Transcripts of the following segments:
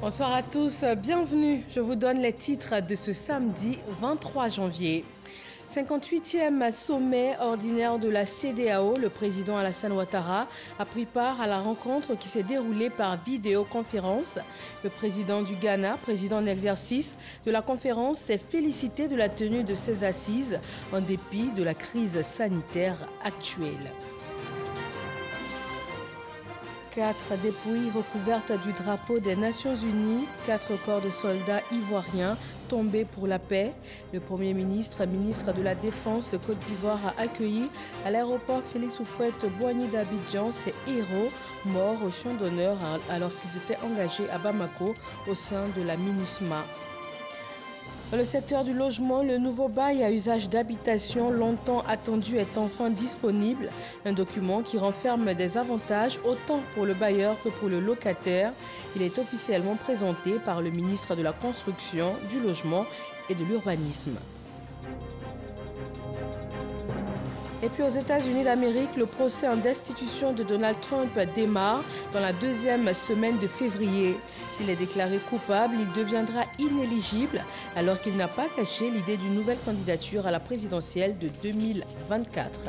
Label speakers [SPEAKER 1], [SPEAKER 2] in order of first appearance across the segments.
[SPEAKER 1] Bonsoir à tous, bienvenue. Je vous donne les titres de ce samedi 23 janvier. 58e sommet ordinaire de la CEDEAO, le président Alassane Ouattara a pris part à la rencontre qui s'est déroulée par vidéoconférence. Le président du Ghana, président en exercice de la conférence, s'est félicité de la tenue de ces assises en dépit de la crise sanitaire actuelle. 4 dépouilles recouvertes du drapeau des Nations Unies, 4 corps de soldats ivoiriens tombés pour la paix. Le Premier ministre, ministre de la Défense de Côte d'Ivoire a accueilli à l'aéroport Félix Houphouët-Boigny d'Abidjan ces héros morts au champ d'honneur alors qu'ils étaient engagés à Bamako au sein de la MINUSMA. Dans le secteur du logement, le nouveau bail à usage d'habitation longtemps attendu est enfin disponible. Un document qui renferme des avantages autant pour le bailleur que pour le locataire. Il est officiellement présenté par le ministre de la Construction, du Logement et de l'Urbanisme. Et puis aux États-Unis d'Amérique, le procès en destitution de Donald Trump démarre dans la deuxième semaine de février. S'il est déclaré coupable, il deviendra inéligible alors qu'il n'a pas caché l'idée d'une nouvelle candidature à la présidentielle de 2024.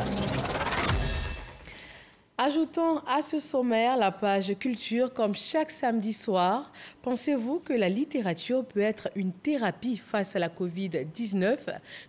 [SPEAKER 1] Ajoutons à ce sommaire la page culture comme chaque samedi soir. Pensez-vous que la littérature peut être une thérapie face à la Covid-19?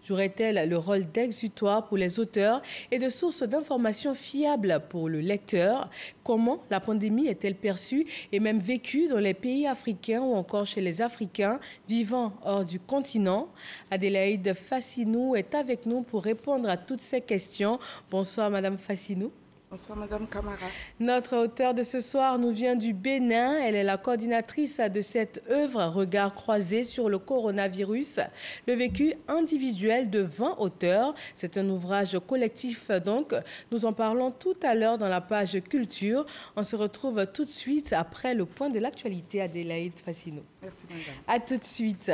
[SPEAKER 1] Jouerait-elle le rôle d'exutoire pour les auteurs et de source d'informations fiables pour le lecteur? Comment la pandémie est-elle perçue et même vécue dans les pays africains ou encore chez les Africains vivant hors du continent? Adélaïde Fassinou est avec nous pour répondre à toutes ces questions. Bonsoir Madame Fassinou.
[SPEAKER 2] Bonsoir Madame Camara.
[SPEAKER 1] Notre auteure de ce soir nous vient du Bénin. Elle est la coordinatrice de cette œuvre Regard croisé sur le coronavirus, le vécu individuel de 20 auteurs. C'est un ouvrage collectif donc. Nous en parlons tout à l'heure dans la page culture. On se retrouve tout de suite après le point de l'actualité. Adélaïde Fassinou.
[SPEAKER 2] Merci Madame.
[SPEAKER 1] À tout de suite.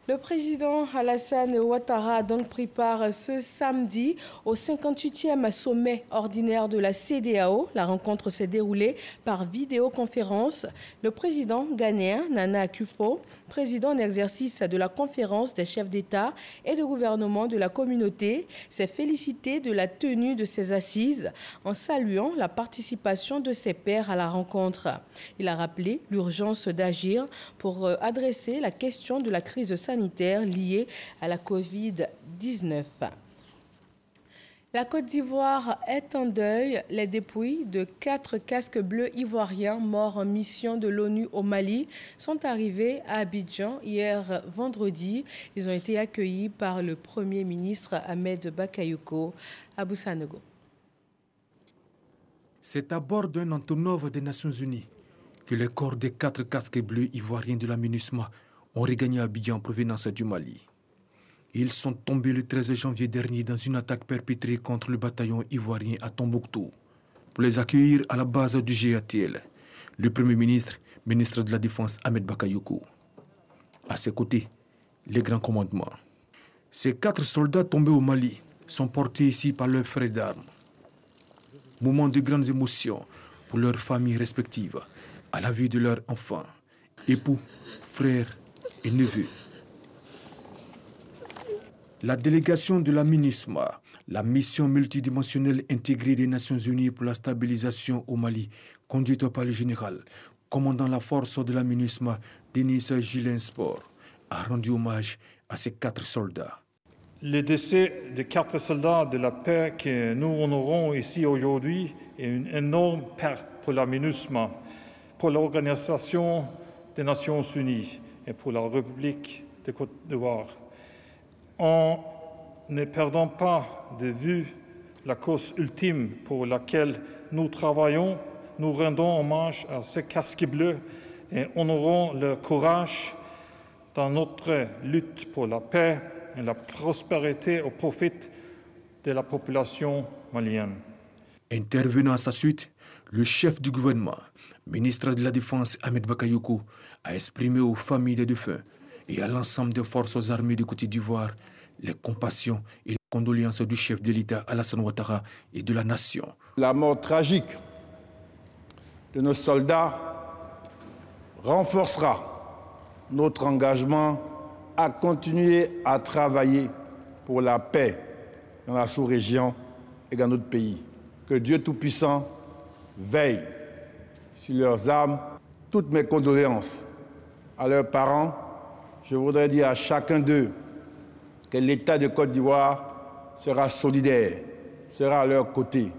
[SPEAKER 1] Le président Alassane Ouattara a donc pris part ce samedi au 58e sommet ordinaire de la CEDEAO. La rencontre s'est déroulée par vidéoconférence. Le président ghanéen, Nana Akufo, président en exercice de la conférence des chefs d'État et de gouvernement de la communauté, s'est félicité de la tenue de ces assises en saluant la participation de ses pairs à la rencontre. Il a rappelé l'urgence d'agir pour adresser la question de la crise sanitaire liée à la Covid-19. La Côte d'Ivoire est en deuil. Les dépouilles de 4 casques bleus ivoiriens morts en mission de l'ONU au Mali sont arrivées à Abidjan hier vendredi. Ils ont été accueillis par le Premier ministre Ahmed Bakayoko à Boussanogo.
[SPEAKER 3] C'est à bord d'un Antonov des Nations Unies que les corps des 4 casques bleus ivoiriens de la MINUSMA ont regagné Abidjan en provenance du Mali. Ils sont tombés le 13 janvier dernier dans une attaque perpétrée contre le bataillon ivoirien à Tombouctou. Pour les accueillir à la base du GATL, le Premier ministre, ministre de la Défense Ahmed Bakayoko. À ses côtés, les grands commandements. Ces 4 soldats tombés au Mali sont portés ici par leurs frères d'armes. Moment de grandes émotions pour leurs familles respectives, à la vue de leurs enfants, époux, frères et neveux. La délégation de la MINUSMA, la mission multidimensionnelle intégrée des Nations Unies pour la stabilisation au Mali, conduite par le général, commandant la force de la MINUSMA, Denis Gilensport, a rendu hommage à ces 4 soldats.
[SPEAKER 4] Le décès de 4 soldats de la paix que nous honorons ici aujourd'hui est une énorme perte pour la MINUSMA, pour l'Organisation des Nations Unies et pour la République de Côte d'Ivoire. En ne perdant pas de vue la cause ultime pour laquelle nous travaillons, nous rendons hommage à ces casques bleus et honorons leur courage dans notre lutte pour la paix et la prospérité au profit de la population malienne.
[SPEAKER 3] Intervenant à sa suite, le chef du gouvernement, ministre de la Défense Ahmed Bakayoko, a exprimé aux familles des défunts et à l'ensemble des forces armées de Côte d'Ivoire les compassions et les condoléances du chef de l'État Alassane Ouattara et de la nation.
[SPEAKER 5] La mort tragique de nos soldats renforcera
[SPEAKER 2] notre engagement à continuer à travailler pour la paix dans la sous-région et dans notre pays. Que Dieu Tout-Puissant veille sur leurs âmes. Toutes mes condoléances à leurs parents. Je voudrais dire à chacun d'eux que l'État de Côte d'Ivoire sera solidaire, sera à leur côté.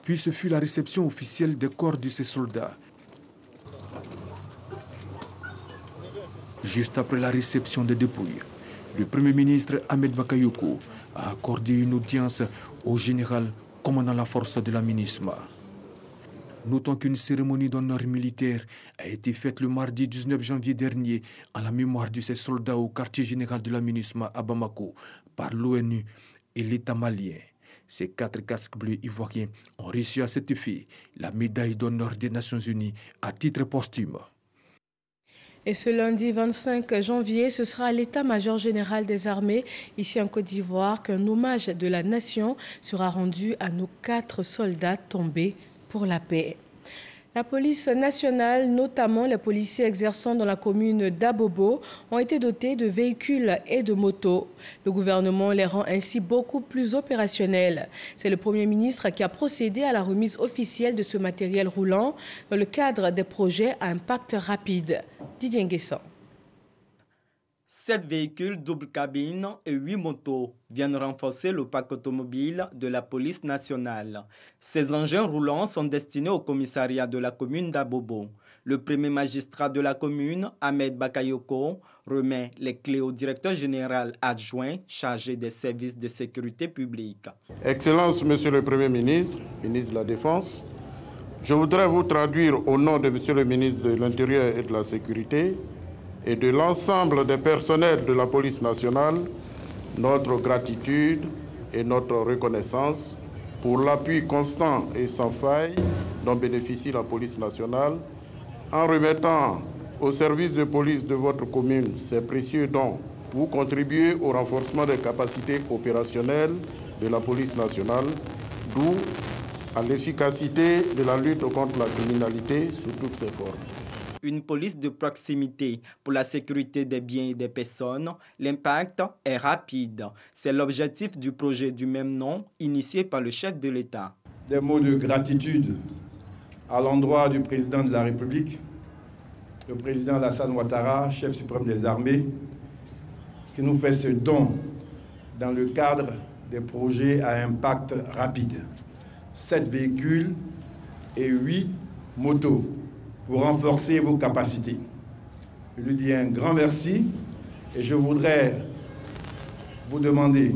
[SPEAKER 3] Puis ce fut la réception officielle des corps de ces soldats. Juste après la réception des dépouilles, le Premier ministre Ahmed Bakayoko a accordé une audience au général commandant la force de la MINUSMA. Notons qu'une cérémonie d'honneur militaire a été faite le mardi 19 janvier dernier en la mémoire de ces soldats au quartier général de la MINUSMA à Bamako par l'ONU et l'État malien. Ces 4 casques bleus ivoiriens ont reçu à cet effet la médaille d'honneur des Nations Unies à titre posthume.
[SPEAKER 1] Et ce lundi 25 janvier, ce sera à l'état-major général des armées, ici en Côte d'Ivoire, qu'un hommage de la nation sera rendu à nos 4 soldats tombés pour la paix. La police nationale, notamment les policiers exerçant dans la commune d'Abobo, ont été dotés de véhicules et de motos. Le gouvernement les rend ainsi beaucoup plus opérationnels. C'est le Premier ministre qui a procédé à la remise officielle de ce matériel roulant dans le cadre des projets à impact rapide. Didier Nguessan.
[SPEAKER 5] 7 véhicules double cabine et 8 motos viennent renforcer le parc automobile de la police nationale. Ces engins roulants sont destinés au commissariat de la commune d'Abobo. Le premier magistrat de la commune, Ahmed Bakayoko, remet les clés au directeur général adjoint chargé des services de sécurité publique.
[SPEAKER 6] Excellence, Monsieur le Premier ministre, ministre de la Défense, je voudrais vous traduire au nom de Monsieur le ministre de l'Intérieur et de la Sécurité et de l'ensemble des personnels de la police nationale, notre gratitude et notre reconnaissance pour l'appui constant et sans faille dont bénéficie la police nationale en remettant au service de police de votre commune ces précieux dons. Vous contribuez au renforcement des capacités opérationnelles de la police nationale, d'où à l'efficacité de la lutte contre la criminalité sous toutes ses formes.
[SPEAKER 5] Une police de proximité pour la sécurité des biens et des personnes, l'impact est rapide. C'est l'objectif du projet du même nom, initié par le chef de l'État.
[SPEAKER 2] Des mots de gratitude à l'endroit du président de la République, le président Alassane Ouattara, chef suprême des armées, qui nous fait ce don dans le cadre des projets à impact rapide. 7 véhicules et 8 motos pour renforcer vos capacités. Je lui dis un grand merci et je voudrais vous demander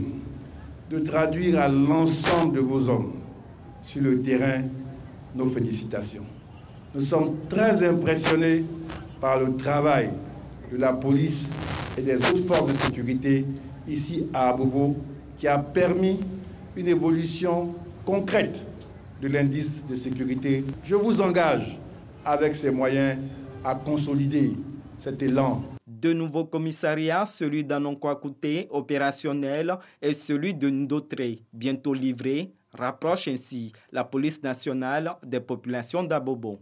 [SPEAKER 2] de traduire à l'ensemble de vos hommes sur le terrain nos félicitations. Nous sommes très impressionnés par le travail de la police et des autres forces de sécurité ici à Abobo qui a permis une évolution concrète de l'indice de sécurité. Je vous engage avec ces moyens à consolider cet élan.
[SPEAKER 5] 2 nouveaux commissariats, celui d'Anonkwa-Kouté, opérationnel, et celui de Ndotré, bientôt livré, rapprochent ainsi la police nationale des populations d'Abobo.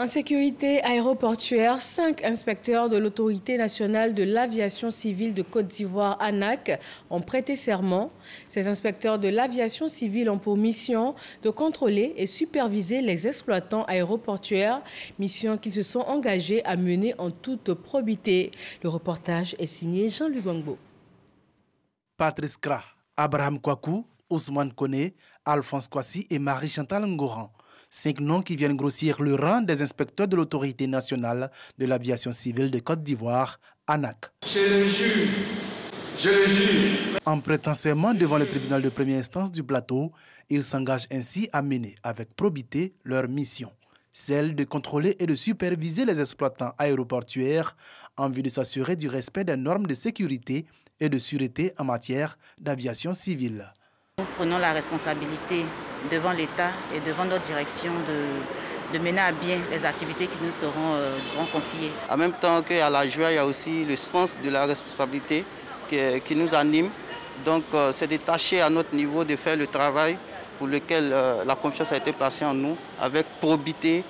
[SPEAKER 1] En sécurité aéroportuaire, 5 inspecteurs de l'Autorité nationale de l'aviation civile de Côte d'Ivoire, ANAC, ont prêté serment. Ces inspecteurs de l'aviation civile ont pour mission de contrôler et superviser les exploitants aéroportuaires, mission qu'ils se sont engagés à mener en toute probité. Le reportage est signé Jean-Luc Gbangbo.
[SPEAKER 7] Patrice Kra, Abraham Kouakou, Ousmane Kone, Alphonse Kwasi et Marie-Chantal Ngoran. 5 noms qui viennent grossir le rang des inspecteurs de l'Autorité nationale de l'aviation civile de Côte d'Ivoire, ANAC.
[SPEAKER 8] Je le jure.
[SPEAKER 7] En prêtant serment devant le tribunal de première instance du plateau, ils s'engagent ainsi à mener avec probité leur mission, celle de contrôler et de superviser les exploitants aéroportuaires en vue de s'assurer du respect des normes de sécurité et de sûreté en matière d'aviation civile.
[SPEAKER 9] Nous prenons la responsabilité devant l'État et devant notre direction de mener à bien les activités qui nous seront confiées.
[SPEAKER 10] En même temps qu'à la joie, il y a aussi le sens de la responsabilité qui nous anime. Donc c'est détaché à notre niveau de faire le travail pour lequel la confiance a été placée en nous, avec probité,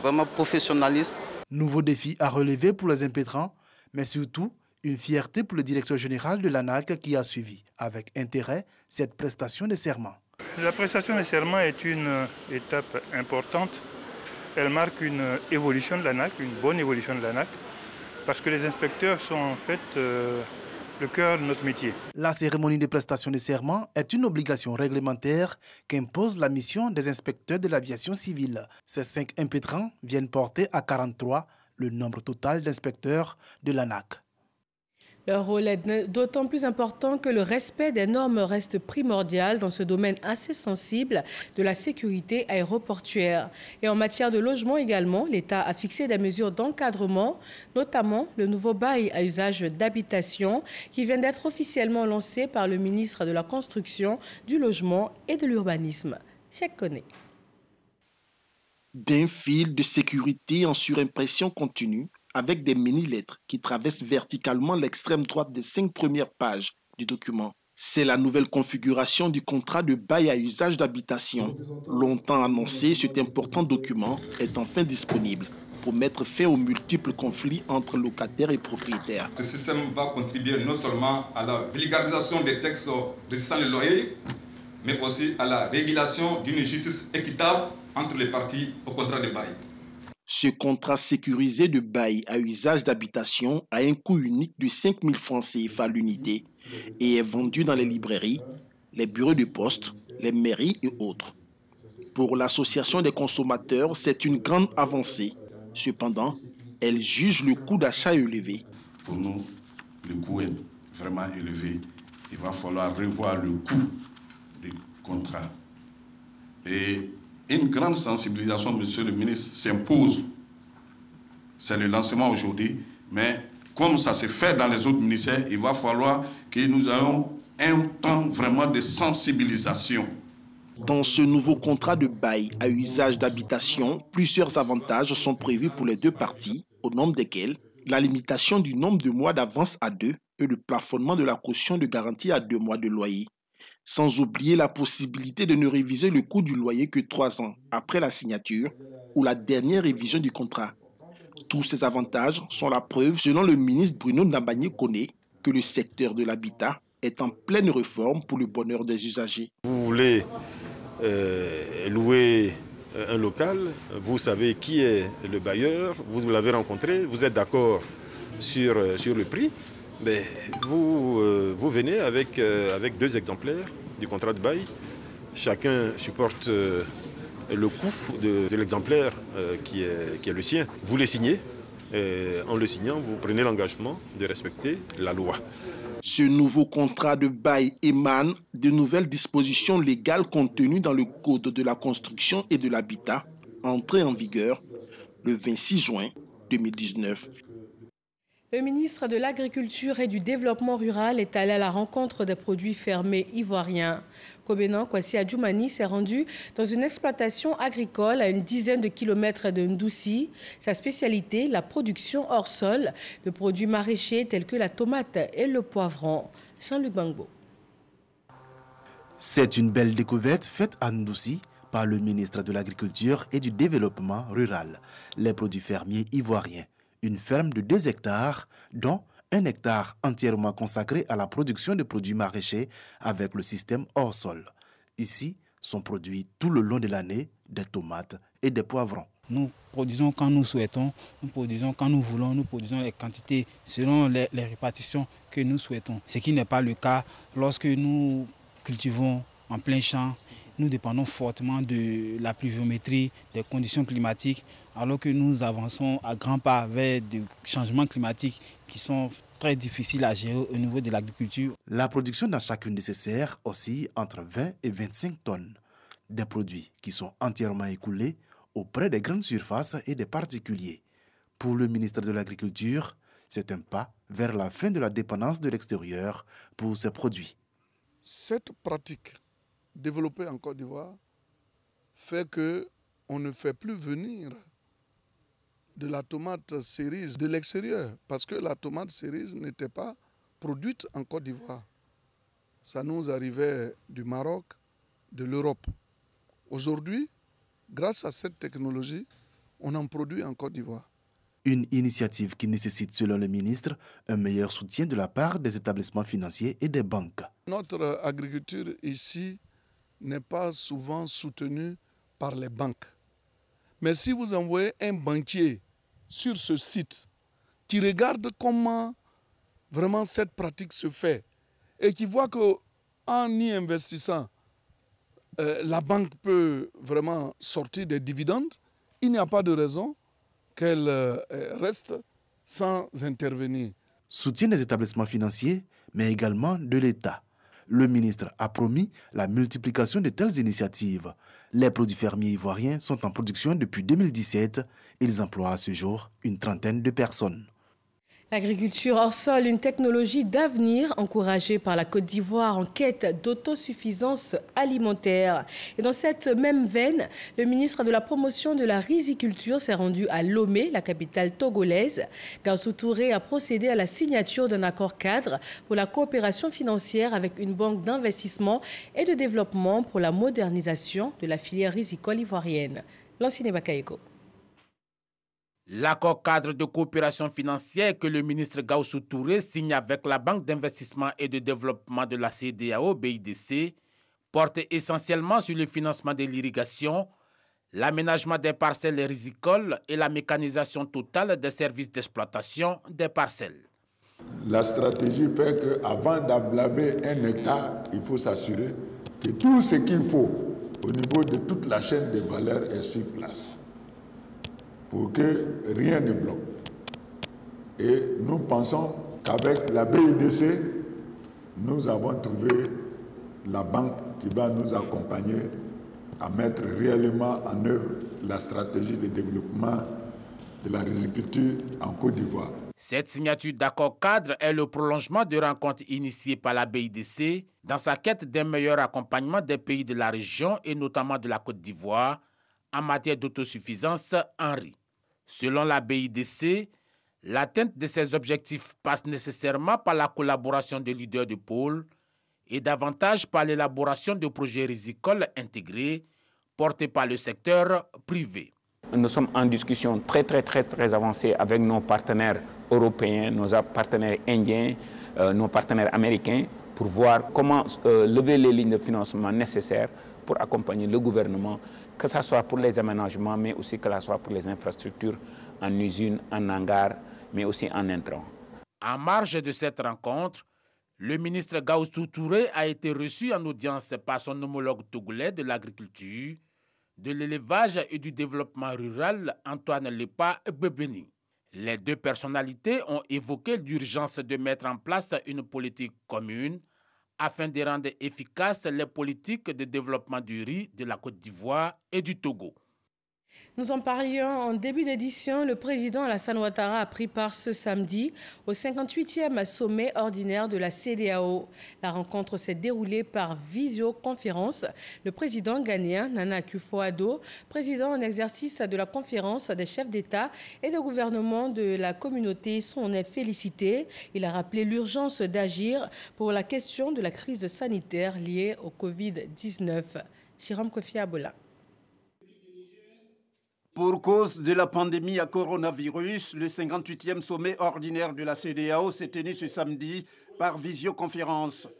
[SPEAKER 10] vraiment professionnalisme.
[SPEAKER 7] Nouveau défi à relever pour les impétrants, mais surtout une fierté pour le directeur général de l'ANAC qui a suivi avec intérêt cette prestation de serment.
[SPEAKER 8] La prestation de serment est une étape importante. Elle marque une évolution de l'ANAC, une bonne évolution de l'ANAC, parce que les inspecteurs sont en fait le cœur de notre métier.
[SPEAKER 7] La cérémonie de prestation de serment est une obligation réglementaire qu'impose la mission des inspecteurs de l'aviation civile. Ces 5 impétrants viennent porter à 43 le nombre total d'inspecteurs de l'ANAC.
[SPEAKER 1] Leur rôle est d'autant plus important que le respect des normes reste primordial dans ce domaine assez sensible de la sécurité aéroportuaire. Et en matière de logement également, l'État a fixé des mesures d'encadrement, notamment le nouveau bail à usage d'habitation qui vient d'être officiellement lancé par le ministre de la Construction, du Logement et de l'Urbanisme. Cheikh Koné.
[SPEAKER 11] D'un fil de sécurité en surimpression continue, avec des mini-lettres qui traversent verticalement l'extrême droite des 5 premières pages du document. C'est la nouvelle configuration du contrat de bail à usage d'habitation. Longtemps annoncé, cet important document est enfin disponible pour mettre fin aux multiples conflits entre locataires et propriétaires.
[SPEAKER 12] Ce système va contribuer non seulement à la vulgarisation des textes régissant le loyer, mais aussi à la régulation d'une justice équitable entre les parties au contrat de bail.
[SPEAKER 11] Ce contrat sécurisé de bail à usage d'habitation a un coût unique de 5 000 francs CFA l'unité et est vendu dans les librairies, les bureaux de poste, les mairies et autres. Pour l'association des consommateurs, c'est une grande avancée. Cependant, elle juge le coût d'achat élevé.
[SPEAKER 13] Pour nous, le coût est vraiment élevé. Il va falloir revoir le coût du contrat. Et une grande sensibilisation, monsieur le ministre, s'impose. C'est le lancement aujourd'hui, mais comme ça se fait dans les autres ministères, il va falloir que nous ayons un temps vraiment de sensibilisation.
[SPEAKER 11] Dans ce nouveau contrat de bail à usage d'habitation, plusieurs avantages sont prévus pour les 2 parties, au nombre desquels la limitation du nombre de mois d'avance à 2 et le plafonnement de la caution de garantie à 2 mois de loyer. Sans oublier la possibilité de ne réviser le coût du loyer que 3 ans après la signature ou la dernière révision du contrat. Tous ces avantages sont la preuve, selon le ministre Bruno Ndabanye-Koné, que le secteur de l'habitat est en pleine réforme pour le bonheur des usagers.
[SPEAKER 14] Vous voulez louer un local, vous savez qui est le bailleur, vous l'avez rencontré, vous êtes d'accord sur le prix. Mais vous venez avec 2 exemplaires du contrat de bail. Chacun supporte le coût de l'exemplaire qui est le sien. Vous les signez. Et en le signant, vous prenez l'engagement de respecter la loi.
[SPEAKER 11] Ce nouveau contrat de bail émane de nouvelles dispositions légales contenues dans le Code de la construction et de l'habitat, entré en vigueur le 26 juin 2019.
[SPEAKER 1] Le ministre de l'Agriculture et du Développement rural est allé à la rencontre des produits fermés ivoiriens. Kobenan Kwasi Adjoumani s'est rendu dans une exploitation agricole à une dizaine de kilomètres de Ndoussi. Sa spécialité, la production hors sol de produits maraîchers tels que la tomate et le poivron. Jean-Luc Bangbo.
[SPEAKER 7] C'est une belle découverte faite à Ndoussi par le ministre de l'Agriculture et du Développement rural. Les produits fermiers ivoiriens. Une ferme de 2 hectares, dont 1 hectare entièrement consacré à la production de produits maraîchers avec le système hors sol. Ici sont produits tout le long de l'année des tomates et des poivrons.
[SPEAKER 15] Nous produisons quand nous souhaitons, nous produisons quand nous voulons, nous produisons les quantités selon les répartitions que nous souhaitons. Ce qui n'est pas le cas lorsque nous cultivons en plein champ. Nous dépendons fortement de la pluviométrie, des conditions climatiques, alors que nous avançons à grands pas vers des changements climatiques qui sont très difficiles à gérer au niveau de l'agriculture.
[SPEAKER 7] La production dans chacune de ces serres oscille entre 20 et 25 tonnes. Des produits qui sont entièrement écoulés auprès des grandes surfaces et des particuliers. Pour le ministre de l'Agriculture, c'est un pas vers la fin de la dépendance de l'extérieur pour ces produits.
[SPEAKER 6] Cette pratique développée en Côte d'Ivoire fait qu'on ne fait plus venir de la tomate cerise de l'extérieur parce que la tomate cerise n'était pas produite en Côte d'Ivoire. Ça nous arrivait du Maroc, de l'Europe. Aujourd'hui, grâce à cette technologie, on en produit en Côte d'Ivoire.
[SPEAKER 7] Une initiative qui nécessite, selon le ministre, un meilleur soutien de la part des établissements financiers et des banques.
[SPEAKER 16] Notre agriculture ici n'est pas souvent soutenue par les banques. Mais si vous envoyez un banquier sur ce site qui regarde comment vraiment cette pratique se fait et qui voit qu'en y investissant, la banque peut vraiment sortir des dividendes, il n'y a pas de raison qu'elle reste sans intervenir.
[SPEAKER 7] Soutien des établissements financiers, mais également de l'État. Le ministre a promis la multiplication de telles initiatives. Les produits fermiers ivoiriens sont en production depuis 2017. Ils emploient à ce jour une trentaine de personnes.
[SPEAKER 1] L'agriculture hors sol, une technologie d'avenir encouragée par la Côte d'Ivoire en quête d'autosuffisance alimentaire. Et dans cette même veine, le ministre de la Promotion de la Riziculture s'est rendu à Lomé, la capitale togolaise. Gaoussou Touré a procédé à la signature d'un accord cadre pour la coopération financière avec une banque d'investissement et de développement pour la modernisation de la filière rizicole ivoirienne. Lanciné Bakayeko.
[SPEAKER 17] L'accord cadre de coopération financière que le ministre Gaoussou Touré signe avec la Banque d'investissement et de développement de la CEDEAO, BIDC, porte essentiellement sur le financement de l'irrigation, l'aménagement des parcelles rizicoles et la mécanisation totale des services d'exploitation des parcelles.
[SPEAKER 18] La stratégie fait qu'avant d'ablamer un État, il faut s'assurer que tout ce qu'il faut au niveau de toute la chaîne de valeur est sur place, pour que rien ne bloque. Et nous pensons qu'avec la BIDC, nous avons trouvé la banque qui va nous accompagner à mettre réellement en œuvre la stratégie de développement de la riziculture en Côte d'Ivoire.
[SPEAKER 17] Cette signature d'accord cadre est le prolongement de rencontres initiées par la BIDC dans sa quête d'un meilleur accompagnement des pays de la région et notamment de la Côte d'Ivoire en matière d'autosuffisance en riz. Selon la BIDC, l'atteinte de ces objectifs passe nécessairement par la collaboration des leaders de pôle et davantage par l'élaboration de projets rizicoles intégrés portés par le secteur privé.
[SPEAKER 19] Nous sommes en discussion très avancée avec nos partenaires européens, nos partenaires indiens, nos partenaires américains pour voir comment lever les lignes de financement nécessaires pour accompagner le gouvernement, que ce soit pour les aménagements, mais aussi que ce soit pour les infrastructures en usines, en hangars, mais aussi en intrants.
[SPEAKER 17] En marge de cette rencontre, le ministre Gaoussou Touré a été reçu en audience par son homologue togolais de l'agriculture, de l'élevage et du développement rural, Antoine Lepa Bebeni. Les deux personnalités ont évoqué l'urgence de mettre en place une politique commune afin de rendre efficaces les politiques de développement du riz de la Côte d'Ivoire et du Togo.
[SPEAKER 1] Nous en parlions en début d'édition. Le président Alassane Ouattara a pris part ce samedi au 58e sommet ordinaire de la CEDEAO. La rencontre s'est déroulée par visioconférence. Le président ghanéen Nana Akufo-Addo, président en exercice de la conférence des chefs d'État et de gouvernement de la communauté, s'en est félicité. Il a rappelé l'urgence d'agir pour la question de la crise sanitaire liée au Covid-19. Jérôme Kofi Abola.
[SPEAKER 20] Pour cause de la pandémie à coronavirus, le 58e sommet ordinaire de la CEDEAO s'est tenu ce samedi par visioconférence.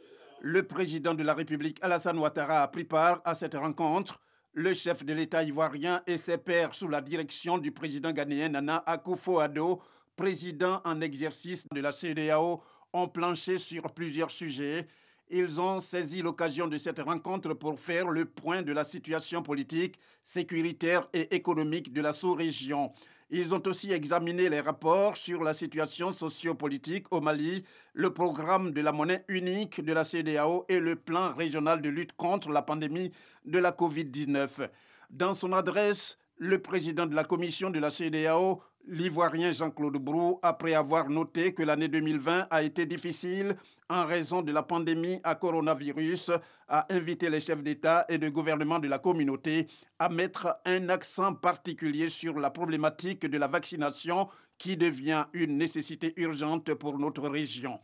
[SPEAKER 20] Le président de la République, Alassane Ouattara, a pris part à cette rencontre. Le chef de l'État ivoirien et ses pairs sous la direction du président ghanéen Nana Akufo-Addo, président en exercice de la CEDEAO, ont planché sur plusieurs sujets. Ils ont saisi l'occasion de cette rencontre pour faire le point de la situation politique, sécuritaire et économique de la sous-région. Ils ont aussi examiné les rapports sur la situation socio-politique au Mali, le programme de la monnaie unique de la CEDEAO et le plan régional de lutte contre la pandémie de la Covid-19. Dans son adresse, le président de la commission de la CEDEAO, l'Ivoirien Jean-Claude Brou, après avoir noté que l'année 2020 a été difficile en raison de la pandémie à coronavirus, a invité les chefs d'État et de gouvernement de la communauté à mettre un accent particulier sur la problématique de la vaccination qui devient une nécessité urgente pour notre région.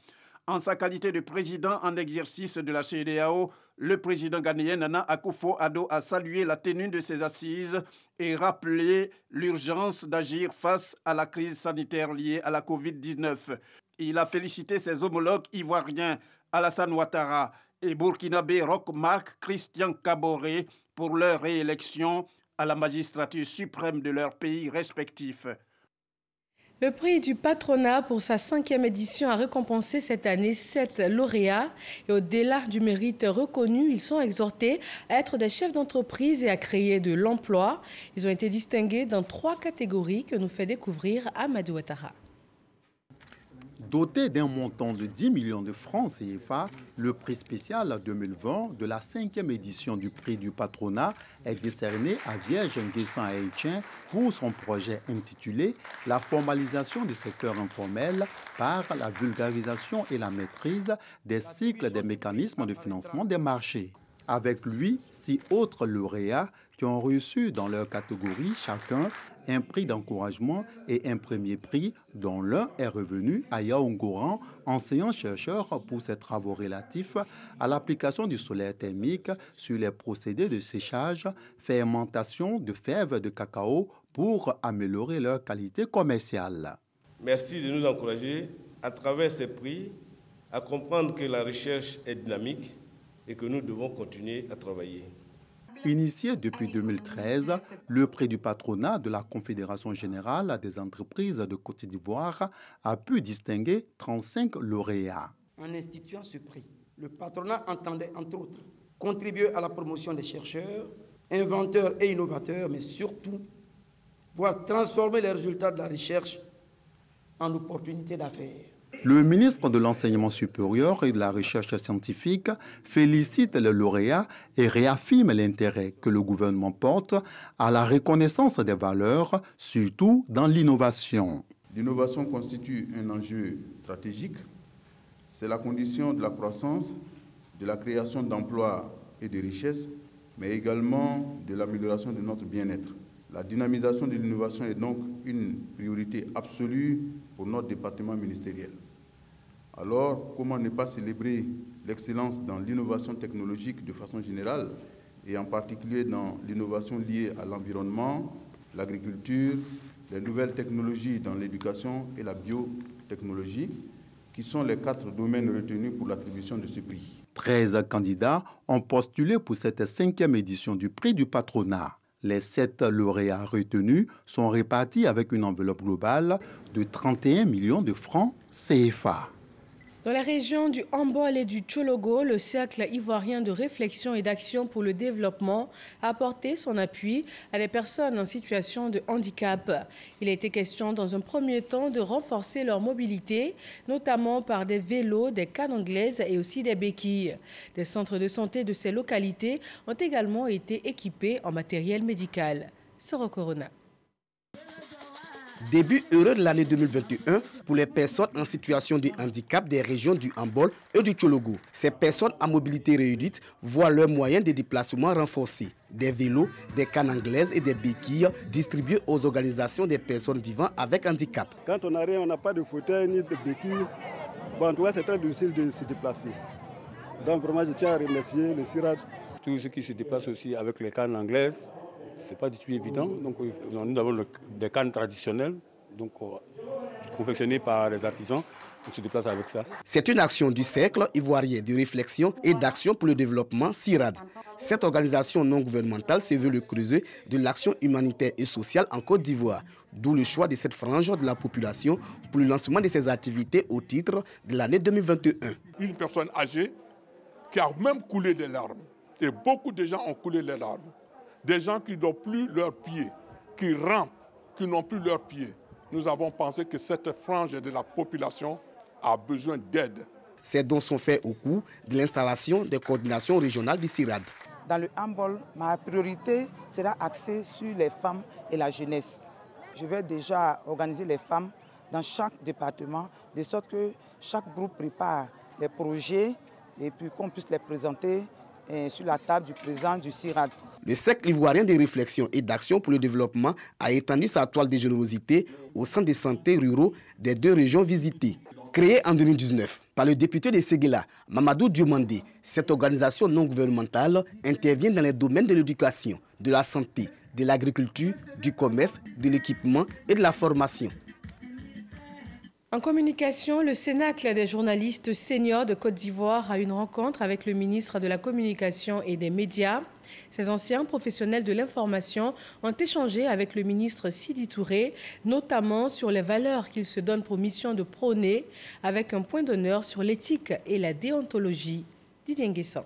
[SPEAKER 20] En sa qualité de président en exercice de la CEDEAO, le président ghanéen Nana Akufo-Addo a salué la tenue de ces assises et rappelé l'urgence d'agir face à la crise sanitaire liée à la Covid-19. Il a félicité ses homologues ivoiriens Alassane Ouattara et burkinabé Roch Marc Christian Kaboré pour leur réélection à la magistrature suprême de leurs pays respectifs.
[SPEAKER 1] Le prix du patronat pour sa 5e édition a récompensé cette année 7 lauréats. Et au-delà du mérite reconnu, ils sont exhortés à être des chefs d'entreprise et à créer de l'emploi. Ils ont été distingués dans 3 catégories que nous fait découvrir Amadou Ouattara.
[SPEAKER 21] Doté d'un montant de 10 millions de francs CFA, le prix spécial 2020 de la 5e édition du prix du patronat est décerné à Vierge Nguessan Haïtien pour son projet intitulé « La formalisation du secteur informel par la vulgarisation et la maîtrise des cycles des mécanismes de financement des marchés ». Avec lui, 6 autres lauréats qui ont reçu dans leur catégorie chacun un prix d'encouragement et un premier prix, dont l'un est revenu à Yaoungoran, enseignant-chercheur pour ses travaux relatifs à l'application du solaire thermique sur les procédés de séchage, fermentation de fèves de cacao pour améliorer leur qualité commerciale.
[SPEAKER 22] Merci de nous encourager à travers ces prix à comprendre que la recherche est dynamique et que nous devons continuer à travailler.
[SPEAKER 21] Initié depuis 2013, le prix du patronat de la Confédération générale des entreprises de Côte d'Ivoire a pu distinguer 35 lauréats.
[SPEAKER 23] En instituant ce prix, le patronat entendait, entre autres, contribuer à la promotion des chercheurs, inventeurs et innovateurs, mais surtout, voir transformer les résultats de la recherche en opportunités d'affaires.
[SPEAKER 21] Le ministre de l'Enseignement supérieur et de la Recherche scientifique félicite les lauréats et réaffirme l'intérêt que le gouvernement porte à la reconnaissance des valeurs, surtout dans l'innovation.
[SPEAKER 6] L'innovation constitue un enjeu stratégique. C'est la condition de la croissance, de la création d'emplois et de richesses, mais également de l'amélioration de notre bien-être. La dynamisation de l'innovation est donc une priorité absolue pour notre département ministériel. Alors, comment ne pas célébrer l'excellence dans l'innovation technologique de façon générale et en particulier dans l'innovation liée à l'environnement, l'agriculture, les nouvelles technologies dans l'éducation et la biotechnologie, qui sont les 4 domaines retenus pour l'attribution de ce prix.
[SPEAKER 21] 13 candidats ont postulé pour cette 5e édition du prix du patronat. Les 7 lauréats retenus sont répartis avec une enveloppe globale de 31 millions de francs CFA.
[SPEAKER 1] Dans la région du Hambol et du Tchologo, le Cercle ivoirien de réflexion et d'action pour le développement a apporté son appui à des personnes en situation de handicap. Il a été question dans un premier temps de renforcer leur mobilité, notamment par des vélos, des cannes anglaises et aussi des béquilles. Des centres de santé de ces localités ont également été équipés en matériel médical. Soro Corona.
[SPEAKER 23] Début heureux de l'année 2021 pour les personnes en situation de handicap des régions du Hambol et du Tchologo. Ces personnes à mobilité réduite voient leurs moyens de déplacement renforcés. Des vélos, des cannes anglaises et des béquilles distribués aux organisations des personnes vivant avec handicap.
[SPEAKER 24] Quand on n'a rien, on n'a pas de fauteuil ni de béquilles. Bon, en tout cas, c'est très difficile de se déplacer. Donc vraiment, je tiens à remercier le CIRAD.
[SPEAKER 25] Tous ceux qui se déplacent aussi avec les cannes anglaises. Ce n'est pas du tout évident. Donc, nous avons des cannes traditionnelles, donc confectionnées par les artisans. On se déplace avec ça.
[SPEAKER 23] C'est une action du Cercle ivoirien de réflexion et d'action pour le développement CIRAD. Cette organisation non gouvernementale se veut le creuset de l'action humanitaire et sociale en Côte d'Ivoire. D'où le choix de cette frange de la population pour le lancement de ses activités au titre de l'année 2021.
[SPEAKER 26] Une personne âgée qui a même coulé des larmes. Et beaucoup de gens ont coulé les larmes. Des gens qui n'ont plus leurs pieds, qui rampent, qui n'ont plus leurs pieds. Nous avons pensé que cette frange de la population a besoin d'aide.
[SPEAKER 23] Ces dons sont faits au cours de l'installation des coordinations régionales du CIRAD.
[SPEAKER 27] Dans le Hambol, ma priorité sera axée sur les femmes et la jeunesse. Je vais déjà organiser les femmes dans chaque département, de sorte que chaque groupe prépare les projets et puis qu'on puisse les présenter sur la table du président du CIRAD.
[SPEAKER 23] Le Cercle ivoirien de réflexion et d'action pour le développement a étendu sa toile de générosité au centre de santé ruraux des 2 régions visitées. Créée en 2019 par le député de Séguéla, Mamadou Diomandé, cette organisation non gouvernementale intervient dans les domaines de l'éducation, de la santé, de l'agriculture, du commerce, de l'équipement et de la formation.
[SPEAKER 1] En communication, le Cénacle des journalistes seniors de Côte d'Ivoire a une rencontre avec le ministre de la Communication et des Médias. Ces anciens professionnels de l'information ont échangé avec le ministre Sidi Touré, notamment sur les valeurs qu'il se donne pour mission de prôner, avec un point d'honneur sur l'éthique et la déontologie. Didier Nguessan.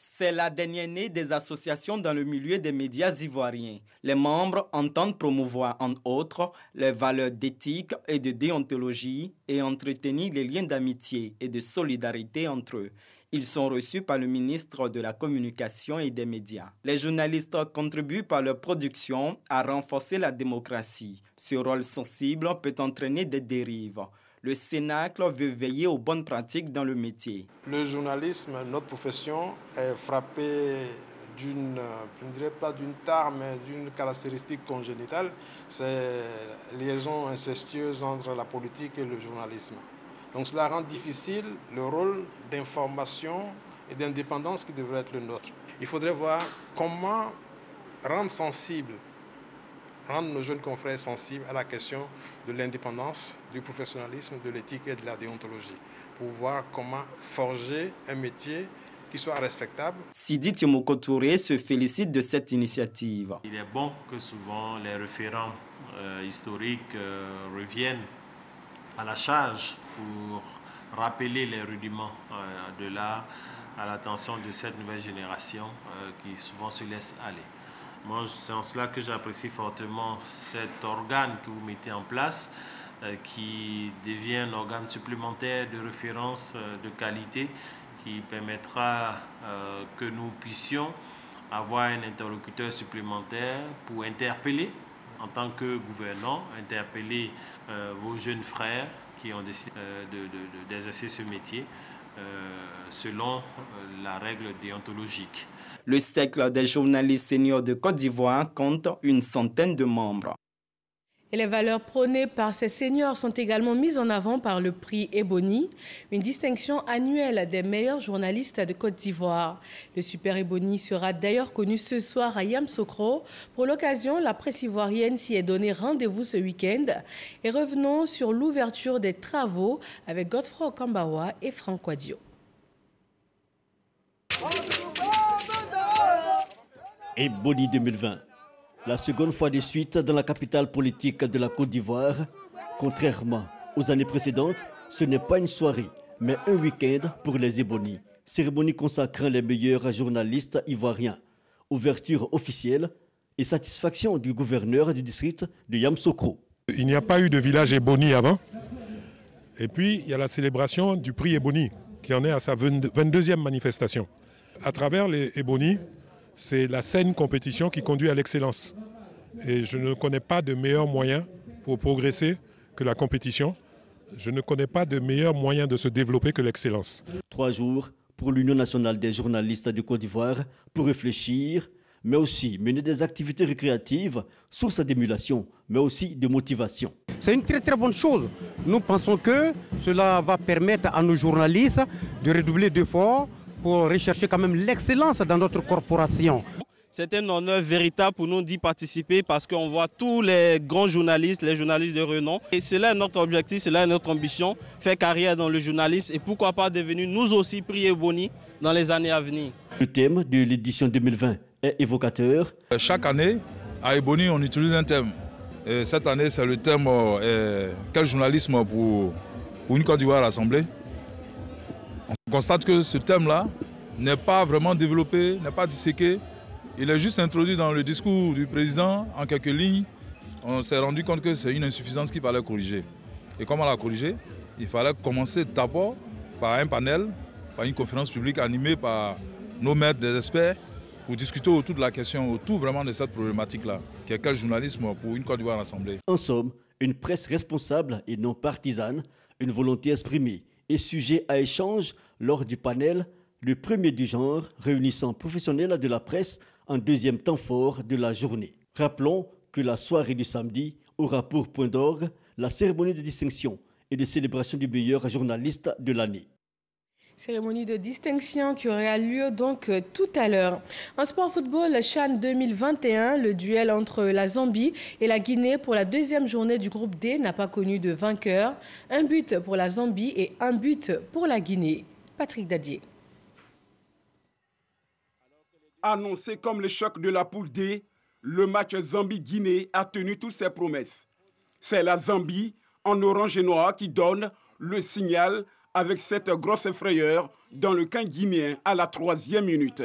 [SPEAKER 2] C'est la dernière née des associations dans le milieu des médias ivoiriens. Les membres entendent promouvoir, entre autres, les valeurs d'éthique et de déontologie et entretenir les liens d'amitié et de solidarité entre eux. Ils sont reçus par le ministre de la Communication et des Médias. Les journalistes contribuent par leur production à renforcer la démocratie. Ce rôle sensible peut entraîner des dérives. Le Cénacle veut veiller aux bonnes pratiques dans le métier.
[SPEAKER 3] Le journalisme, notre profession, est frappée d'une, je ne dirais pas d'une tare, mais d'une caractéristique congénitale. C'est la liaison incestueuse entre la politique et le journalisme. Donc cela rend difficile le rôle d'information et d'indépendance qui devrait être le nôtre. Il faudrait voir comment rendre nos jeunes confrères sensibles à la question de l'indépendance, du professionnalisme, de l'éthique et de la déontologie, pour voir comment forger un métier qui soit respectable.
[SPEAKER 2] Sidi Tiomoko Touré se félicite de cette initiative.
[SPEAKER 4] Il est bon que souvent les référents historiques reviennent à la charge pour rappeler les rudiments de l'art à l'attention de cette nouvelle génération qui souvent se laisse aller. Moi, c'est en cela que j'apprécie fortement cet organe que vous mettez en place, qui devient un organe supplémentaire de référence de qualité, qui permettra que nous puissions avoir un interlocuteur supplémentaire pour interpeller, en tant que gouvernant, interpeller vos jeunes frères qui ont décidé d'exercer ce métier selon la règle déontologique.
[SPEAKER 2] Le Cercle des journalistes seniors de Côte d'Ivoire compte une centaine de membres.
[SPEAKER 1] Et les valeurs prônées par ces seniors sont également mises en avant par le prix Ebony, une distinction annuelle des meilleurs journalistes de Côte d'Ivoire. Le Super Ebony sera d'ailleurs connu ce soir à Yamoussoukro. Pour l'occasion, la presse ivoirienne s'y est donné rendez-vous ce week-end. Et revenons sur l'ouverture des travaux avec Godefroy Okambawa et Franck Wadio.
[SPEAKER 5] Ebony 2020, la seconde fois de suite dans la capitale politique de la Côte d'Ivoire. Contrairement aux années précédentes, ce n'est pas une soirée, mais un week-end pour les Ebony. Cérémonie consacrant les meilleurs journalistes ivoiriens. Ouverture officielle et satisfaction du gouverneur du district de Yamoussoukro.
[SPEAKER 8] Il n'y a pas eu de village Ebony avant. Et puis, il y a la célébration du prix Ebony, qui en est à sa 22e manifestation. À travers les Ebony, c'est la saine compétition qui conduit à l'excellence. Et je ne connais pas de meilleur moyen pour progresser que la compétition. Je ne connais pas de meilleur moyen de se développer que l'excellence.
[SPEAKER 5] 3 jours pour l'Union nationale des journalistes de Côte d'Ivoire pour réfléchir, mais aussi mener des activités récréatives, source d'émulation, mais aussi de motivation.
[SPEAKER 9] C'est une très très bonne chose. Nous pensons que cela va permettre à nos journalistes de redoubler d'efforts pour rechercher quand même l'excellence dans notre corporation.
[SPEAKER 10] C'est un honneur véritable pour nous d'y participer parce qu'on voit tous les grands journalistes, les journalistes de renom. Et cela est notre objectif, cela est notre ambition, faire carrière dans le journalisme et pourquoi pas devenir nous aussi prix Ebony dans les années à venir.
[SPEAKER 5] Le thème de l'édition 2020 est évocateur.
[SPEAKER 28] Chaque année, à Ebony, on utilise un thème. Et cette année, c'est le thème quel journalisme pour une Côte d'Ivoire rassemblée. On constate que ce thème-là n'est pas vraiment développé, n'est pas disséqué. Il est juste introduit dans le discours du président en quelques lignes. On s'est rendu compte que c'est une insuffisance qu'il fallait corriger. Et comment la corriger? Il fallait commencer d'abord par un panel, par une conférence publique animée par nos maîtres, des experts, pour discuter autour de la question, autour vraiment de cette problématique-là, qui est quel journalisme pour une Côte d'Ivoire rassemblée.
[SPEAKER 5] En somme, une presse responsable et non partisane, une volonté exprimée et sujet à échange lors du panel, le premier du genre réunissant professionnels de la presse en deuxième temps fort de la journée. Rappelons que la soirée du samedi aura pour point d'orgue la cérémonie de distinction et de célébration du meilleur journaliste de l'année.
[SPEAKER 1] Cérémonie de distinction qui aura lieu donc tout à l'heure. En sport football, CHAN 2021, le duel entre la Zambie et la Guinée pour la deuxième journée du groupe D n'a pas connu de vainqueur. Un but pour la Zambie et un but pour la Guinée. Patrick Dadier.
[SPEAKER 7] Annoncé comme le choc de la poule D, le match Zambie-Guinée a tenu toutes ses promesses. C'est la Zambie en orange et noir qui donne le signal avec cette grosse frayeur dans le camp guinéen à la 3e minute.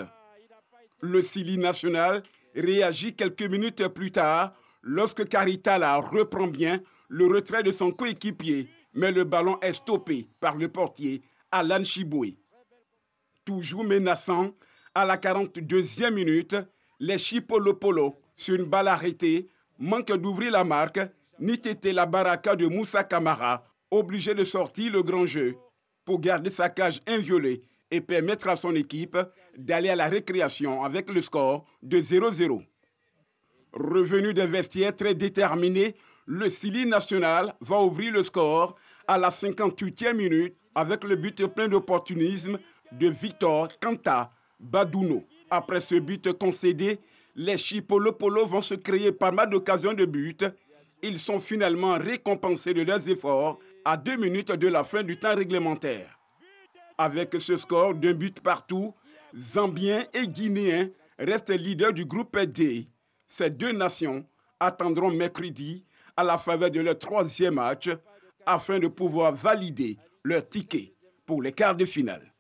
[SPEAKER 7] Le Sili national réagit quelques minutes plus tard lorsque Karitala reprend bien le retrait de son coéquipier, mais le ballon est stoppé par le portier Alan Chiboué. Toujours menaçant, à la 42e minute, les Chipolopolo, sur une balle arrêtée, manquent d'ouvrir la marque, ni tété la baraka de Moussa Kamara, obligé de sortir le grand jeu pour garder sa cage inviolée et permettre à son équipe d'aller à la récréation avec le score de 0-0. Revenu des vestiaires très déterminé, le Sili national va ouvrir le score à la 58e minute avec le but plein d'opportunisme de Victor Kanta Badouno. Après ce but concédé, les Chipolopolo vont se créer pas mal d'occasions de but. Ils sont finalement récompensés de leurs efforts à 2 minutes de la fin du temps réglementaire. Avec ce score d'un but partout, Zambiens et Guinéens restent leaders du groupe D. Ces deux nations attendront mercredi à la faveur de leur 3e match afin de pouvoir valider leur ticket pour les quarts de finale.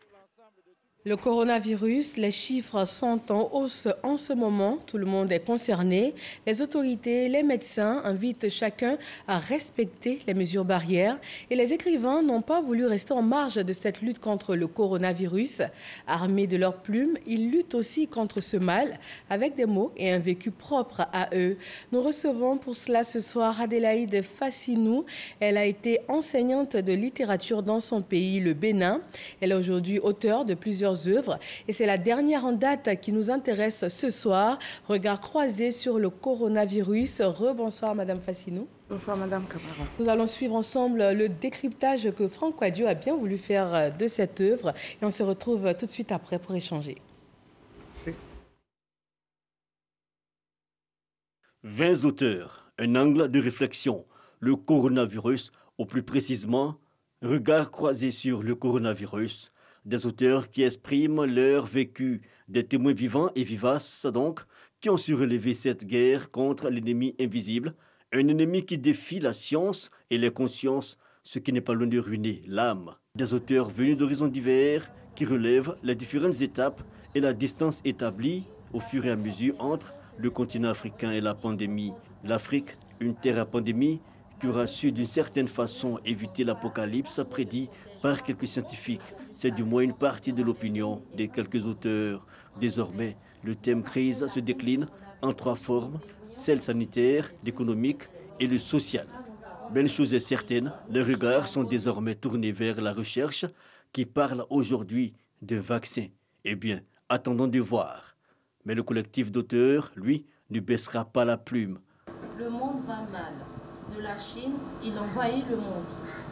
[SPEAKER 1] Le coronavirus, les chiffres sont en hausse en ce moment. Tout le monde est concerné. Les autorités, les médecins invitent chacun à respecter les mesures barrières. Et les écrivains n'ont pas voulu rester en marge de cette lutte contre le coronavirus. Armés de leurs plumes, ils luttent aussi contre ce mal avec des mots et un vécu propre à eux. Nous recevons pour cela ce soir Adélaïde Fassinou. Elle a été enseignante de littérature dans son pays, le Bénin. Elle est aujourd'hui auteure de plusieurs œuvres et c'est la dernière en date qui nous intéresse ce soir. Regard croisé sur le coronavirus. Rebonsoir Madame Fassinou.
[SPEAKER 27] Bonsoir Madame Camara.
[SPEAKER 1] Nous allons suivre ensemble le décryptage que Franck Quadio a bien voulu faire de cette œuvre et on se retrouve tout de suite après pour échanger.
[SPEAKER 5] 20 auteurs, un angle de réflexion, le coronavirus, ou plus précisément, regard croisé sur le coronavirus. Des auteurs qui expriment leur vécu, des témoins vivants et vivaces donc, qui ont su relever cette guerre contre l'ennemi invisible, un ennemi qui défie la science et les consciences, ce qui n'est pas loin de ruiner l'âme. Des auteurs venus d'horizons divers qui relèvent les différentes étapes et la distance établie au fur et à mesure entre le continent africain et la pandémie. L'Afrique, une terre à pandémie, qui aura su d'une certaine façon éviter l'apocalypse prédit par quelques scientifiques. C'est du moins une partie de l'opinion de quelques auteurs. Désormais, le thème crise se décline en 3 formes, celle sanitaire, l'économique et le social. Mais une chose est certaine, les regards sont désormais tournés vers la recherche qui parle aujourd'hui de vaccins. Eh bien, attendons de voir. Mais le collectif d'auteurs, lui, ne baissera pas la plume.
[SPEAKER 11] Le monde va mal. De la Chine, il envahit le monde.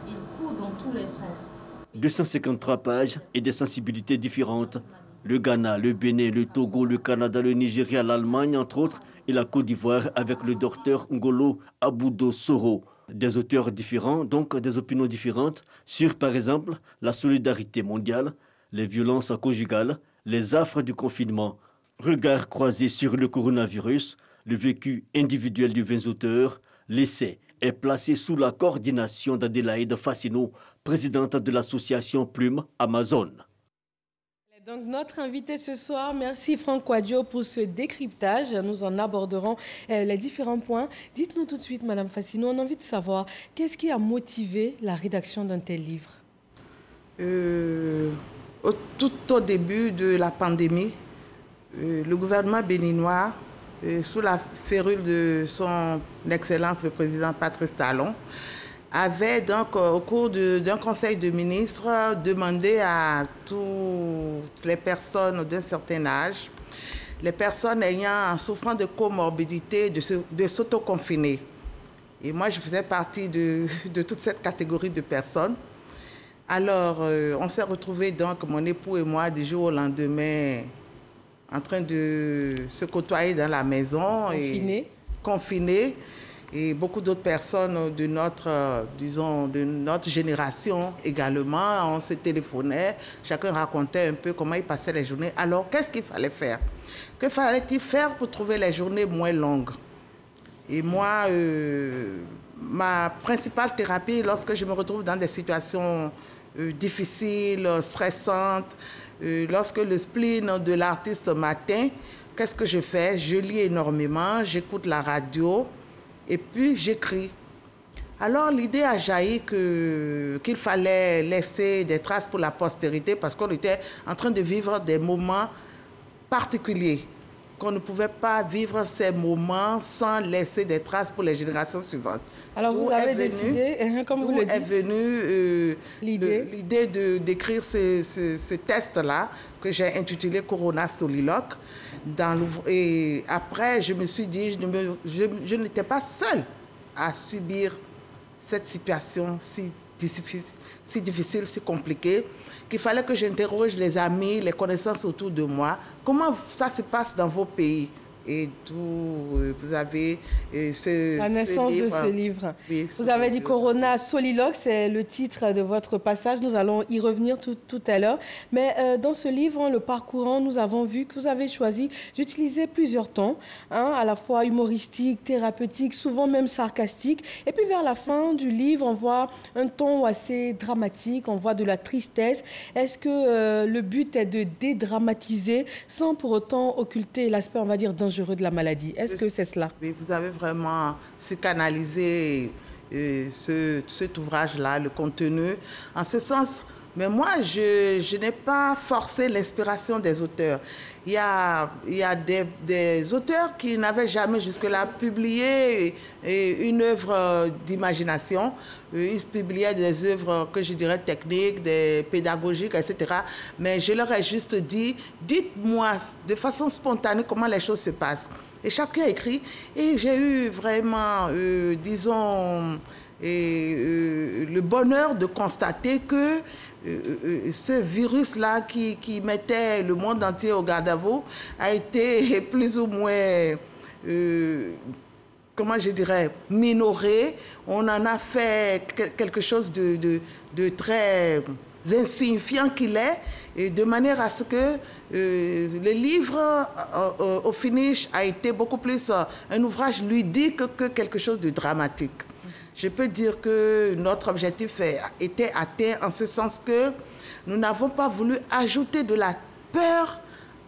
[SPEAKER 11] Il court dans tous les sens.
[SPEAKER 5] 253 pages et des sensibilités différentes. Le Ghana, le Bénin, le Togo, le Canada, le Nigeria, l'Allemagne, entre autres, et la Côte d'Ivoire avec le docteur Ngolo Aboudo Soro. Des auteurs différents, donc des opinions différentes, sur par exemple la solidarité mondiale, les violences conjugales, les affres du confinement. Regard croisé sur le coronavirus, le vécu individuel de 20 auteurs, l'essai est placé sous la coordination d'Adélaïde Fassinou, présidente de l'association Plume Amazon.
[SPEAKER 1] Donc notre invité ce soir, merci Franck Quadio pour ce décryptage. Nous en aborderons les différents points. Dites-nous tout de suite, Madame Fassinou, on a envie de savoir qu'est-ce qui a motivé la rédaction d'un tel livre?
[SPEAKER 27] Tout au début de la pandémie, le gouvernement béninois, sous la férule de son Excellence le président Patrice Talon, avait donc au cours d'un conseil de ministres demandé à toutes les personnes d'un certain âge, les personnes souffrant de comorbidité, de s'autoconfiner.
[SPEAKER 12] Et moi, je faisais partie de toute cette catégorie de personnes. Alors, on s'est retrouvés, donc, mon époux et moi, du jour au lendemain, en train de se côtoyer dans la maison. Confinés. Et beaucoup d'autres personnes de notre, disons, de notre génération également, on se téléphonait, chacun racontait un peu comment il passait les journées. Alors, qu'est-ce qu'il fallait faire? Que fallait-il faire pour trouver les journées moins longues? Et moi, ma principale thérapie, lorsque je me retrouve dans des situations difficiles, stressantes, lorsque le spleen de l'artiste m'atteint, qu'est-ce que je fais? Je lis énormément, j'écoute la radio et puis j'écris. Alors l'idée a jailli qu'il fallait laisser des traces pour la postérité parce qu'on était en train de vivre des moments particuliers, qu'on ne pouvait pas vivre ces moments sans laisser des traces pour les générations suivantes.
[SPEAKER 1] Alors vous avez décidé, comme vous le dites,
[SPEAKER 12] est venue l'idée d'écrire ce test-là que j'ai intitulé Corona Soliloque. Et après, je me suis dit, je n'étais pas seule à subir cette situation si difficile, si compliquée, qu'il fallait que j'interroge les amis, les connaissances autour de moi. Comment ça se passe dans vos pays? Et vous avez
[SPEAKER 1] la naissance de ce livre. Oui, vous avez dit Corona Soliloque, c'est le titre de votre passage. Nous allons y revenir tout à l'heure. Mais dans ce livre, en le parcourant, nous avons vu que vous avez choisi d'utiliser plusieurs tons, à la fois humoristique, thérapeutique, souvent même sarcastique. Et puis vers la fin du livre, on voit un ton assez dramatique, on voit de la tristesse. Est-ce que le but est de dédramatiser sans pour autant occulter l'aspect, on va dire, dangereux de la maladie? Est-ce que c'est cela?
[SPEAKER 12] Oui, vous avez vraiment psychanalysé cet ouvrage-là, le contenu, en ce sens. Mais moi, je n'ai pas forcé l'inspiration des auteurs. Il y a des auteurs qui n'avaient jamais jusque-là publié une œuvre d'imagination. Ils publiaient des œuvres que je dirais techniques, des pédagogiques, etc. Mais je leur ai juste dit, dites-moi de façon spontanée comment les choses se passent. Et chacun écrit. Et j'ai eu vraiment, disons, le bonheur de constater que ce virus-là qui mettait le monde entier au garde à vous a été plus ou moins, comment je dirais, minoré. On en a fait quelque chose de très insignifiant qu'il est, et de manière à ce que le livre, au finish, a été beaucoup plus un ouvrage ludique que quelque chose de dramatique. Je peux dire que notre objectif était atteint en ce sens que nous n'avons pas voulu ajouter de la peur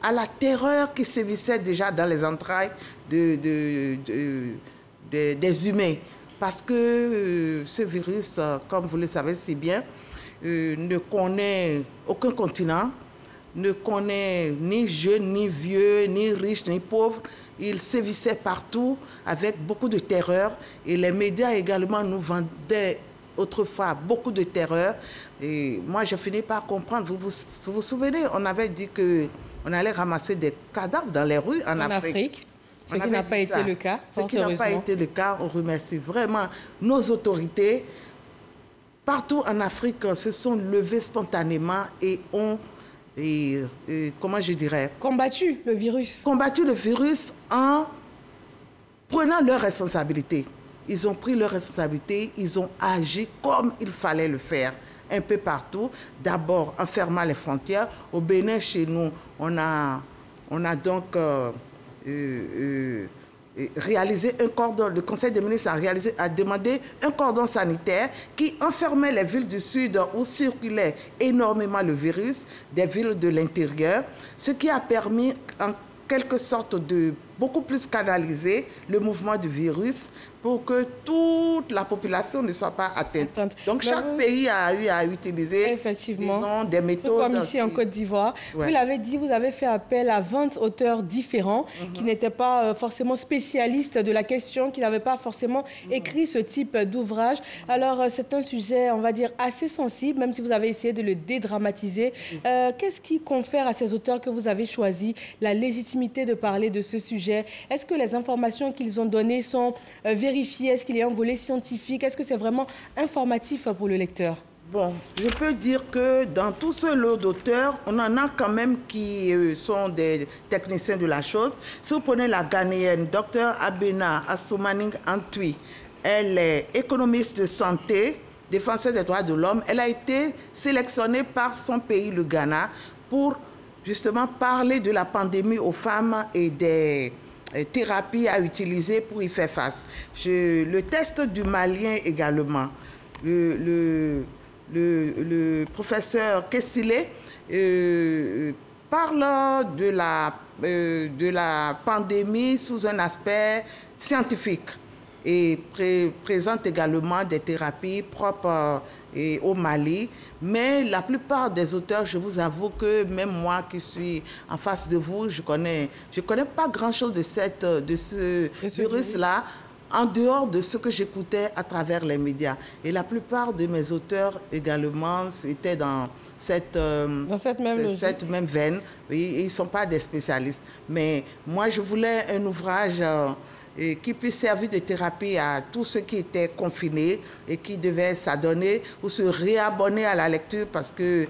[SPEAKER 12] à la terreur qui sévissait déjà dans les entrailles des humains. Parce que ce virus, comme vous le savez si bien, ne connaît aucun continent, ne connaît ni jeune, ni vieux, ni riche, ni pauvre. Il sévissait partout avec beaucoup de terreur. Et les médias également nous vendaient autrefois beaucoup de terreur. Et moi, j'ai fini par comprendre. Vous vous souvenez, on avait dit qu'on allait ramasser des cadavres dans les rues en Afrique.
[SPEAKER 1] Ce qui n'a pas été le cas.
[SPEAKER 12] Ce qui n'a pas été le cas. On remercie vraiment nos autorités. Partout en Afrique, se sont levés spontanément et ont, comment je dirais,
[SPEAKER 1] combattu le virus.
[SPEAKER 12] Combattu le virus en prenant leurs responsabilités. Ils ont pris leurs responsabilités, ils ont agi comme il fallait le faire, un peu partout. D'abord en fermant les frontières. Au Bénin, chez nous, on a donc réalisé un cordon. Le Conseil des ministres a demandé un cordon sanitaire qui enfermait les villes du sud où circulait énormément le virus, des villes de l'intérieur, ce qui a permis en quelque sorte de beaucoup plus canaliser le mouvement du virus pour que toute la population ne soit pas atteinte. Donc chaque pays a eu à utiliser
[SPEAKER 1] effectivement
[SPEAKER 12] des méthodes.
[SPEAKER 1] Comme ici en Côte d'Ivoire. Ouais. Vous l'avez dit, vous avez fait appel à 20 auteurs différents qui n'étaient pas forcément spécialistes de la question, qui n'avaient pas forcément écrit ce type d'ouvrage. Alors c'est un sujet, on va dire, assez sensible, même si vous avez essayé de le dédramatiser. Qu'est-ce qui confère à ces auteurs que vous avez choisis la légitimité de parler de ce sujet sujet? Est-ce que les informations qu'ils ont données sont vérifiées? Est-ce qu'il y a un volet scientifique? Est-ce que c'est vraiment informatif pour le lecteur?
[SPEAKER 12] Bon, je peux dire que dans tout ce lot d'auteurs, on en a quand même qui sont des techniciens de la chose. Si vous prenez la Ghanéenne, Dr Abena Assoumani Antwi, elle est économiste de santé, défenseur des droits de l'homme. Elle a été sélectionnée par son pays, le Ghana, pour justement parler de la pandémie aux femmes et des thérapies à utiliser pour y faire face. Le test du Malien également, le professeur Kessile parle de la pandémie sous un aspect scientifique et présente également des thérapies propres au Mali. Mais la plupart des auteurs, je vous avoue que même moi qui suis en face de vous, je connais pas grand-chose de ce virus-là, en dehors de ce que j'écoutais à travers les médias. Et la plupart de mes auteurs également étaient dans cette même veine. Ils ne sont pas des spécialistes. Mais moi, je voulais un ouvrage qui puisse servir de thérapie à tous ceux qui étaient confinés et qui devaient s'adonner ou se réabonner à la lecture parce que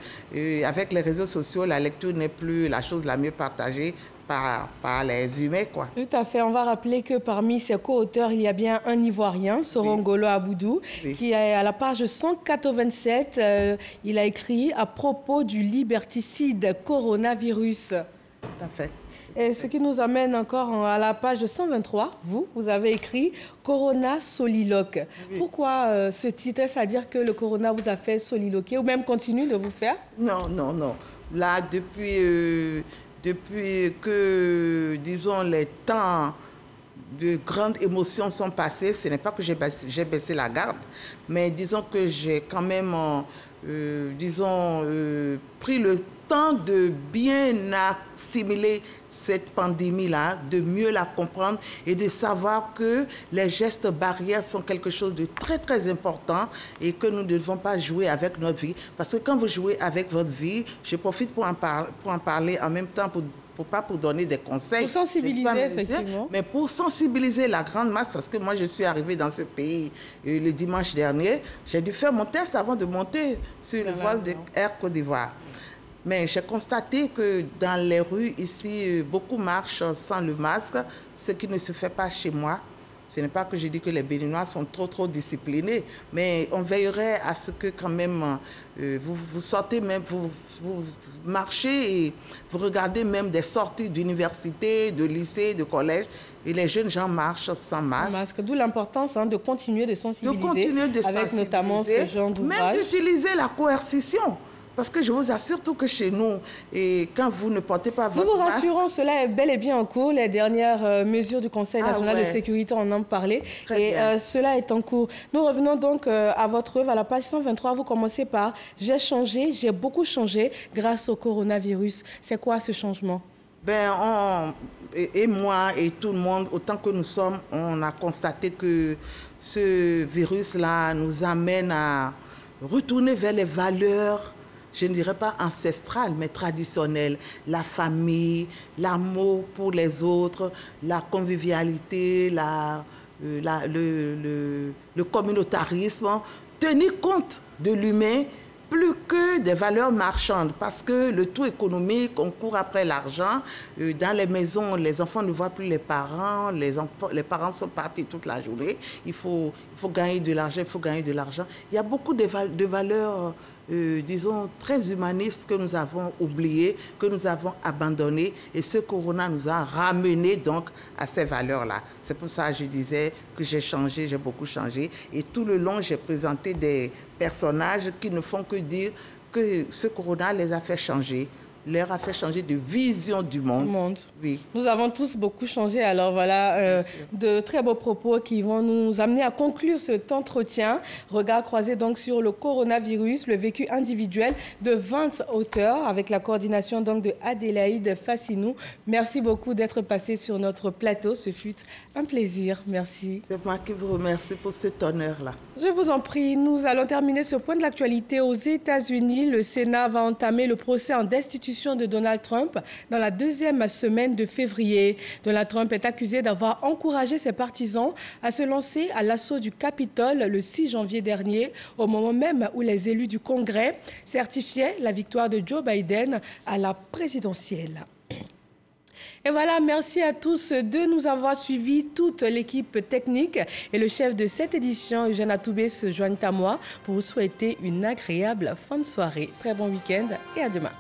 [SPEAKER 12] avec les réseaux sociaux, la lecture n'est plus la chose la mieux partagée par les humains, quoi. Tout
[SPEAKER 1] à fait. On va rappeler que parmi ses co-auteurs, il y a bien un Ivoirien, Sorongolo Aboudou, qui est à la page 187. Il a écrit à propos du liberticide coronavirus.
[SPEAKER 12] Tout à fait.
[SPEAKER 1] Et ce qui nous amène encore à la page 123. Vous avez écrit Corona soliloque. Oui. Pourquoi ce titre? C'est-à-dire que le corona vous a fait soliloquer ou même continue de vous faire?
[SPEAKER 12] Non, non, non. Là, depuis que, disons, les temps de grandes émotions sont passés, ce n'est pas que j'ai baissé la garde, mais disons que j'ai quand même, pris le temps de bien assimiler cette pandémie-là, de mieux la comprendre et de savoir que les gestes barrières sont quelque chose de très, très important et que nous ne devons pas jouer avec notre vie. Parce que quand vous jouez avec votre vie, je profite pour en parler en même temps pour donner des conseils.
[SPEAKER 1] Pour sensibiliser, effectivement.
[SPEAKER 12] Mais pour sensibiliser la grande masse, parce que moi, je suis arrivée dans ce pays le dimanche dernier. J'ai dû faire mon test avant de monter sur le vol de Air Côte d'Ivoire. Mais j'ai constaté que dans les rues ici, beaucoup marchent sans le masque, ce qui ne se fait pas chez moi. Ce n'est pas que je dis que les Béninois sont trop disciplinés, mais on veillerait à ce que quand même vous sortez même, vous marchez et vous regardez même des sorties d'université, de lycée, de collège, et les jeunes gens marchent sans masque.
[SPEAKER 1] D'où l'importance de continuer de sensibiliser, avec notamment ce genre d'ouvrage.
[SPEAKER 12] Même d'utiliser la coercition. Parce que je vous assure tout que chez nous, et quand vous ne portez pas votre masque...
[SPEAKER 1] Nous vous rassurons, cela est bel et bien en cours. Les dernières mesures du Conseil national de sécurité, on en parlait. Cela est en cours. Nous revenons donc à votre œuvre, à la page 123. Vous commencez par « J'ai changé, j'ai beaucoup changé grâce au coronavirus ». C'est quoi ce changement?
[SPEAKER 12] Et moi et tout le monde, autant que nous sommes, on a constaté que ce virus-là nous amène à retourner vers les valeurs, je ne dirais pas ancestrales, mais traditionnelles. La famille, l'amour pour les autres, la convivialité, le communautarisme. Tenir compte de l'humain plus que des valeurs marchandes, parce que le tout économique, on court après l'argent. Dans les maisons, les enfants ne voient plus les parents, les parents sont partis toute la journée. Il faut gagner de l'argent, il faut gagner de l'argent. Il y a beaucoup de valeurs, disons, très humanistes que nous avons oubliées, que nous avons abandonnées, et ce corona nous a ramenés donc à ces valeurs-là. C'est pour ça que je disais que j'ai changé, j'ai beaucoup changé, et tout le long, j'ai présenté des personnages qui ne font que dire que ce corona les a fait changer, leur a fait changer de vision du monde. Oui.
[SPEAKER 1] Nous avons tous beaucoup changé. Alors voilà, de très beaux propos qui vont nous amener à conclure cet entretien. Regard croisé donc sur le coronavirus, le vécu individuel de 20 auteurs avec la coordination donc de Adélaïde Fassinou. Merci beaucoup d'être passé sur notre plateau. Ce fut un plaisir. Merci.
[SPEAKER 12] C'est moi qui vous remercie pour cet honneur-là.
[SPEAKER 1] Je vous en prie, nous allons terminer ce point de l'actualité aux États-Unis. Le Sénat va entamer le procès en destitution de Donald Trump dans la deuxième semaine de février. Donald Trump est accusé d'avoir encouragé ses partisans à se lancer à l'assaut du Capitole le 6 janvier dernier, au moment même où les élus du Congrès certifiaient la victoire de Joe Biden à la présidentielle. Et voilà, merci à tous de nous avoir suivis, toute l'équipe technique et le chef de cette édition, Eugène Atoubé, se joignent à moi pour vous souhaiter une agréable fin de soirée. Très bon week-end et à demain.